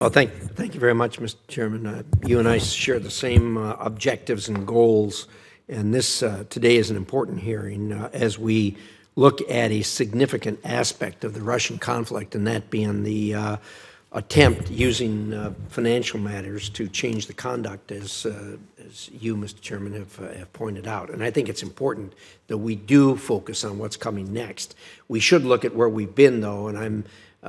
Well, thank you very much, Mr. Chairman. You and I share the same objectives and goals, and this today is an important hearing as we look at a significant aspect of the Russian conflict, and that being the attempt using financial matters to change the conduct, as you, Mr. Chairman, have pointed out. And I think it's important that we do focus on what's coming next. We should look at where we've been, though, and I'm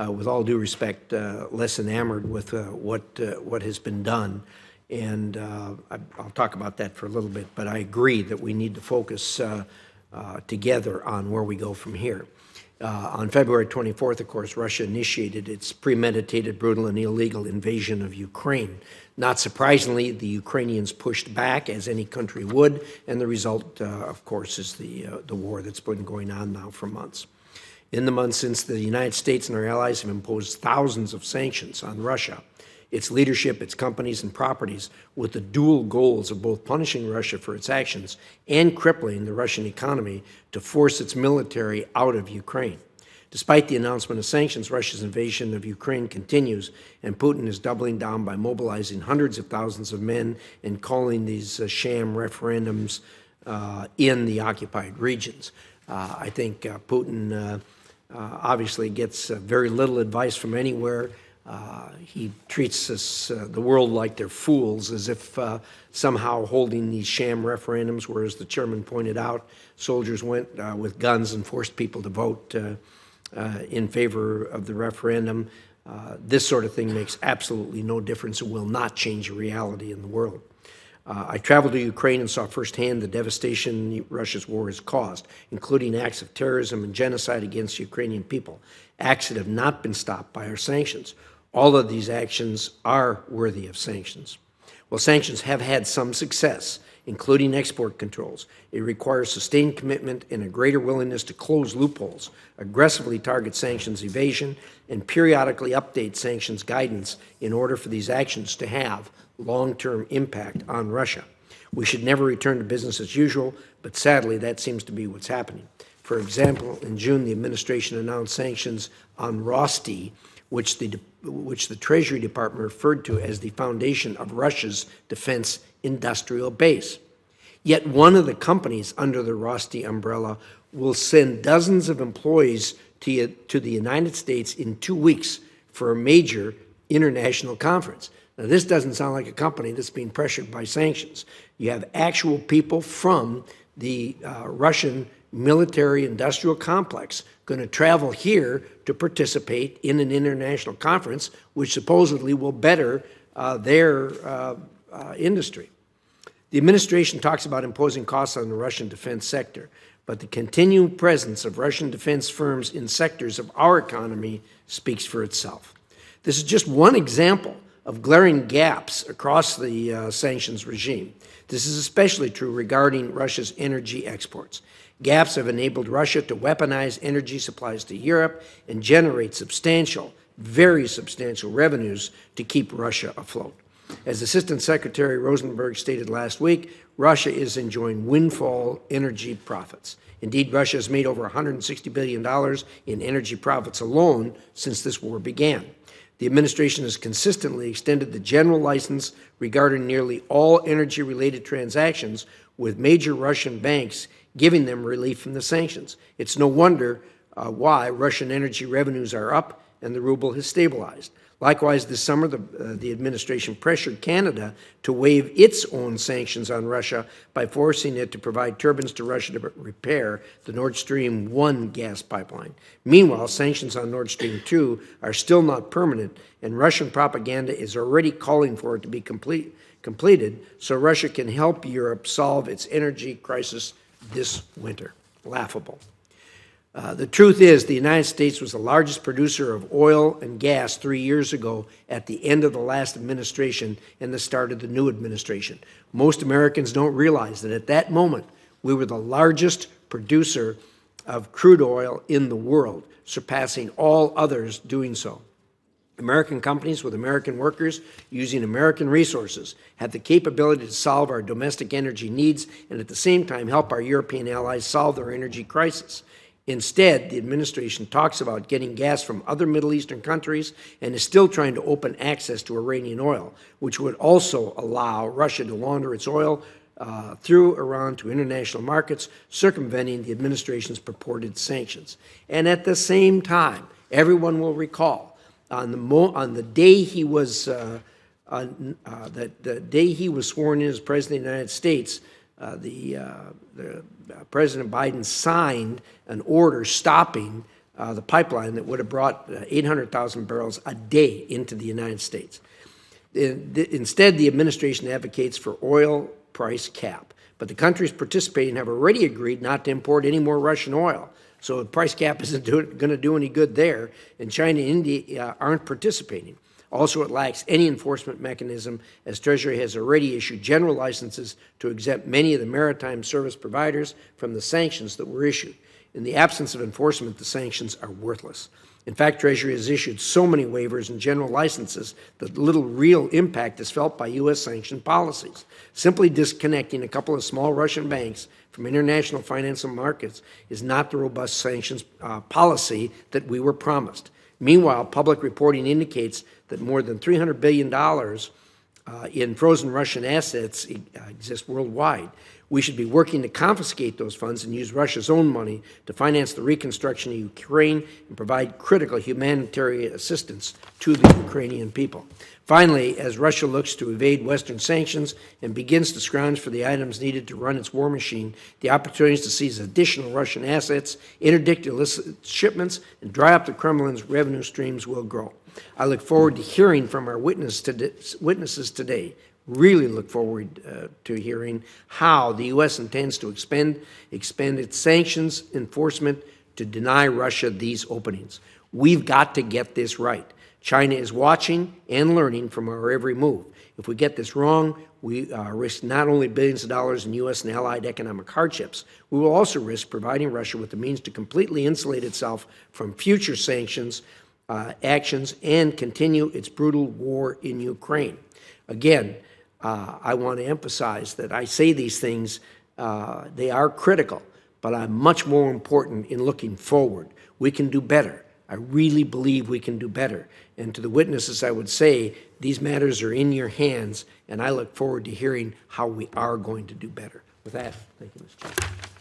with all due respect, less enamored with what has been done, and I'll talk about that for a little bit. But I agree that we need to focus together on where we go from here. On February 24th, of course, Russia initiated its premeditated, brutal, and illegal invasion of Ukraine. Not surprisingly, the Ukrainians pushed back, as any country would, and the result, of course, is the war that's been going on now for months. In the months since, the United States and our allies have imposed thousands of sanctions on Russia, its leadership, its companies, and properties, with the dual goals of both punishing Russia for its actions and crippling the Russian economy to force its military out of Ukraine. Despite the announcement of sanctions, Russia's invasion of Ukraine continues, and Putin is doubling down by mobilizing hundreds of thousands of men and calling these sham referendums in the occupied regions. I think Putin obviously gets very little advice from anywhere. He treats the world like they're fools, as if somehow holding these sham referendums, whereas the chairman pointed out, soldiers went with guns and forced people to vote in favor of the referendum. This sort of thing makes absolutely no difference and will not change the reality in the world. I traveled to Ukraine and saw firsthand the devastation Russia's war has caused, including acts of terrorism and genocide against Ukrainian people, acts that have not been stopped by our sanctions. All of these actions are worthy of sanctions. Well, sanctions have had some success, including export controls. It requires sustained commitment and a greater willingness to close loopholes, aggressively target sanctions evasion, and periodically update sanctions guidance in order for these actions to have long-term impact on Russia. We should never return to business as usual, but sadly that seems to be what's happening. For example, in June, the administration announced sanctions on Rosti, which the Treasury Department referred to as the foundation of Russia's defense industrial base. Yet one of the companies under the Rosti umbrella will send dozens of employees to the United States in 2 weeks for a major international conference. Now, this doesn't sound like a company that's being pressured by sanctions. You have actual people from the Russian military-industrial complex going to travel here to participate in an international conference, which supposedly will better their industry. The administration talks about imposing costs on the Russian defense sector, but the continued presence of Russian defense firms in sectors of our economy speaks for itself. This is just one example of glaring gaps across the sanctions regime. This is especially true regarding Russia's energy exports. Gaps have enabled Russia to weaponize energy supplies to Europe and generate substantial, very substantial revenues to keep Russia afloat. As Assistant Secretary Rosenberg stated last week, Russia is enjoying windfall energy profits. Indeed, Russia has made over $160 billion in energy profits alone since this war began. The administration has consistently extended the general license regarding nearly all energy-related transactions, with major Russian banks giving them relief from the sanctions. It's no wonder why Russian energy revenues are up and the ruble has stabilized. Likewise, this summer, the administration pressured Canada to waive its own sanctions on Russia by forcing it to provide turbines to Russia to repair the Nord Stream 1 gas pipeline. Meanwhile, sanctions on Nord Stream 2 are still not permanent, and Russian propaganda is already calling for it to be completed so Russia can help Europe solve its energy crisis this winter. Laughable. The truth is, the United States was the largest producer of oil and gas 3 years ago at the end of the last administration and the start of the new administration. Most Americans don't realize that at that moment, we were the largest producer of crude oil in the world, surpassing all others doing so. American companies with American workers using American resources have the capability to solve our domestic energy needs and at the same time help our European allies solve their energy crisis. Instead, the administration talks about getting gas from other Middle Eastern countries and is still trying to open access to Iranian oil, which would also allow Russia to launder its oil through Iran to international markets, circumventing the administration's purported sanctions. And at the same time, everyone will recall, on the day he was the day he was sworn in as President of the United States, President Biden signed an order stopping the pipeline that would have brought 800,000 barrels a day into the United States. Instead, the administration advocates for oil price cap, but the countries participating have already agreed not to import any more Russian oil. So the price cap isn't going to do any good there, and China and India aren't participating. Also, it lacks any enforcement mechanism, as Treasury has already issued general licenses to exempt many of the maritime service providers from the sanctions that were issued. In the absence of enforcement, the sanctions are worthless. In fact, Treasury has issued so many waivers and general licenses that little real impact is felt by U.S. sanction policies. Simply disconnecting a couple of small Russian banks from international financial markets is not the robust sanctions policy that we were promised. Meanwhile, public reporting indicates that more than $300 billion in frozen Russian assets exist worldwide. We should be working to confiscate those funds and use Russia's own money to finance the reconstruction of Ukraine and provide critical humanitarian assistance to the Ukrainian people. Finally, as Russia looks to evade Western sanctions and begins to scrounge for the items needed to run its war machine, the opportunities to seize additional Russian assets, interdict illicit shipments, and dry up the Kremlin's revenue streams will grow. I look forward to hearing from our witnesses today. Really look forward to hearing how the U.S. intends to expand its sanctions enforcement to deny Russia these openings. We've got to get this right. China is watching and learning from our every move. If we get this wrong, we risk not only billions of dollars in U.S. and allied economic hardships, we will also risk providing Russia with the means to completely insulate itself from future sanctions actions and continue its brutal war in Ukraine. Again, I want to emphasize that I say these things, they are critical, but I'm much more important in looking forward. We can do better. I really believe we can do better. And to the witnesses, I would say these matters are in your hands, and I look forward to hearing how we are going to do better. With that, thank you, Mr. Chairman.